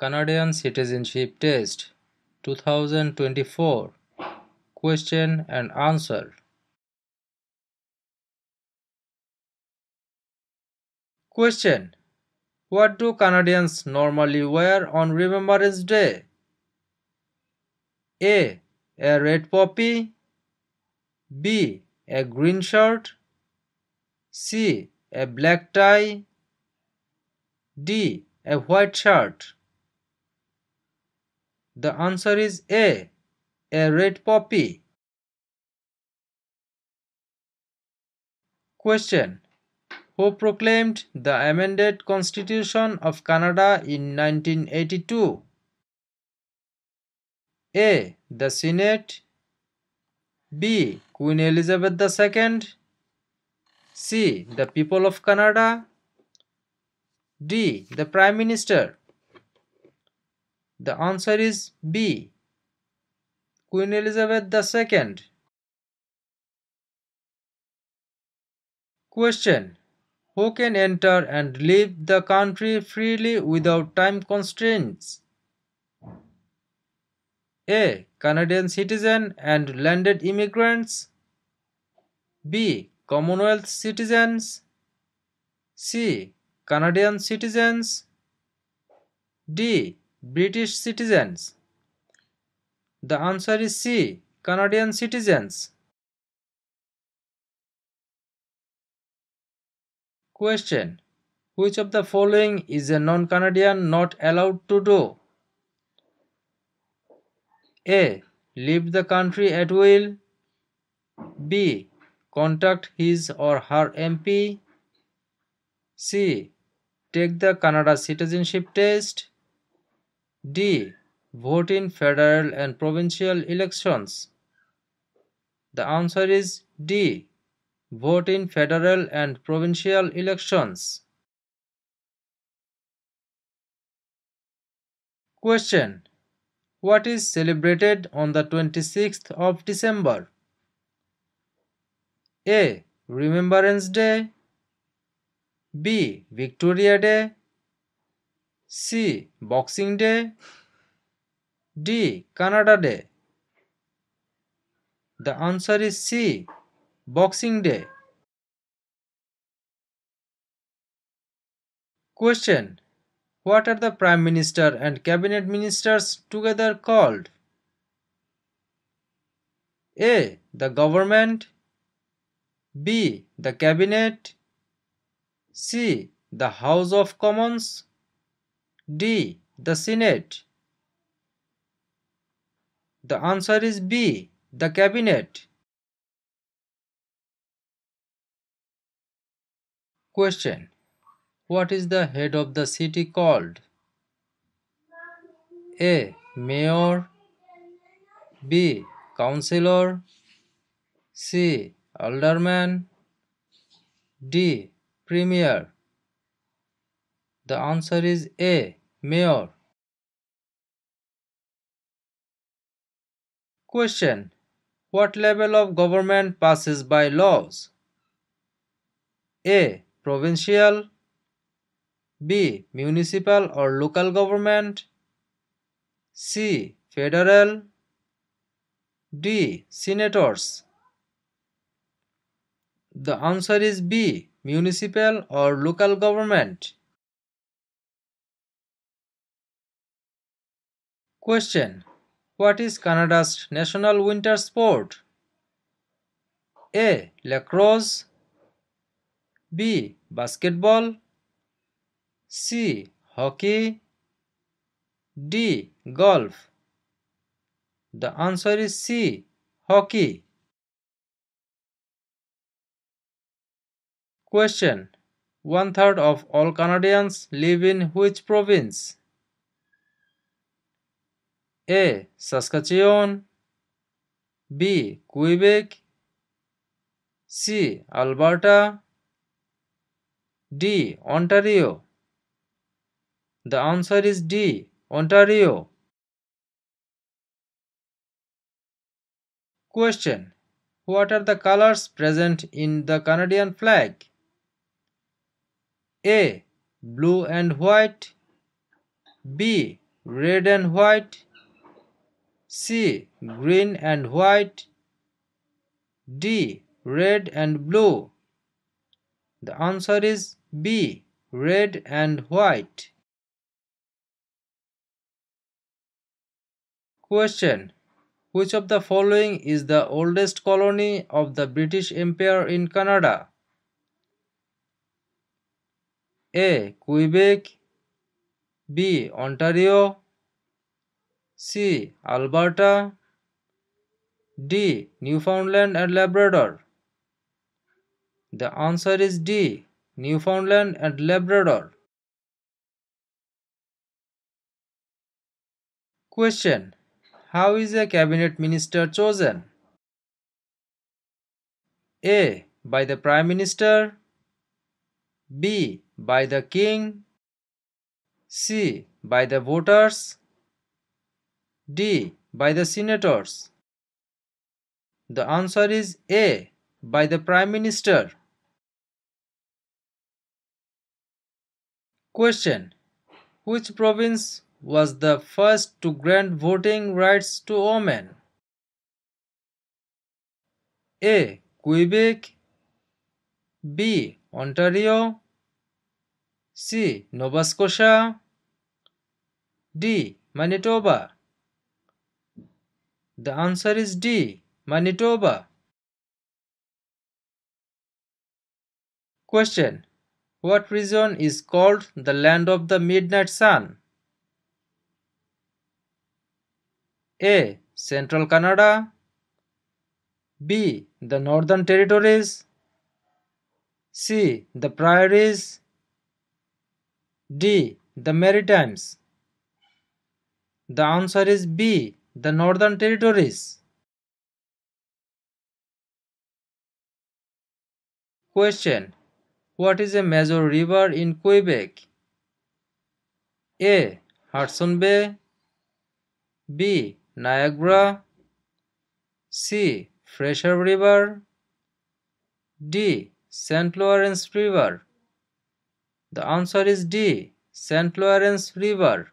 Canadian Citizenship Test 2024 Question and Answer. Question: what do Canadians normally wear on Remembrance Day? A. A red poppy. B. A green shirt. C. A black tie. D. A white shirt. The answer is A. A red poppy. Question: who proclaimed the amended Constitution of Canada in 1982? A. The Senate. B. Queen Elizabeth II. C. The people of Canada. D. The Prime Minister. The answer is B. Queen Elizabeth II. Question: who can enter and leave the country freely without time constraints? A. Canadian citizen and landed immigrants. B. Commonwealth citizens. C. Canadian citizens. D. British citizens. The answer is C. Canadian citizens. Question: which of the following is a non-Canadian not allowed to do? A. Leave the country at will. B. Contact his or her MP. C. Take the Canada citizenship test. D. Vote in federal and provincial elections. The answer is D. Vote in federal and provincial elections. Question: what is celebrated on the 26th of December? A. Remembrance Day. B. Victoria Day. C. Boxing Day. D. Canada Day. The answer is C. Boxing Day. Question: what are the Prime Minister and Cabinet Ministers together called? A. The Government. B. The Cabinet. C. The House of Commons. D. The Senate. The answer is B. The Cabinet. Question: what is the head of the city called? A. Mayor. B. Councillor. C. Alderman. D. Premier. The answer is A. Mayor. Question: what level of government passes by laws? A. Provincial. B. Municipal or local government. C. Federal. D. Senators. The answer is B. Municipal or local government. Question: what is Canada's national winter sport? A. Lacrosse. B. Basketball. C. Hockey. D. Golf. The answer is C. Hockey. Question: one-third of all Canadians live in which province? A. Saskatchewan. B. Quebec. C. Alberta. D. Ontario. The answer is D. Ontario. Question: what are the colors present in the Canadian flag? A. Blue and white. B. red and white, C. green and white, D. red and blue. The answer is B. red and white. Question. Which of the following is the oldest colony of the British Empire in Canada? A. Quebec, B. Ontario, C. Alberta, D. Newfoundland and Labrador. The answer is D. Newfoundland and Labrador. Question. How is a cabinet minister chosen? A. By the Prime Minister, B. by the King, C. by the voters, D. by the senators. The answer is A. by the Prime Minister. Question. Which province was the first to grant voting rights to women? A. Quebec, B. Ontario, C. Nova Scotia, D. Manitoba. The answer is D. Manitoba. Question. What region is called the land of the midnight sun? A. Central Canada, B. the Northern Territories, C. the Prairies, D. the Maritimes. The answer is B. the Northern Territories. Question. What is a major river in Quebec? A. Hudson Bay, B. Niagara, C. Fraser River, D. St. Lawrence River. The answer is D. St. Lawrence River.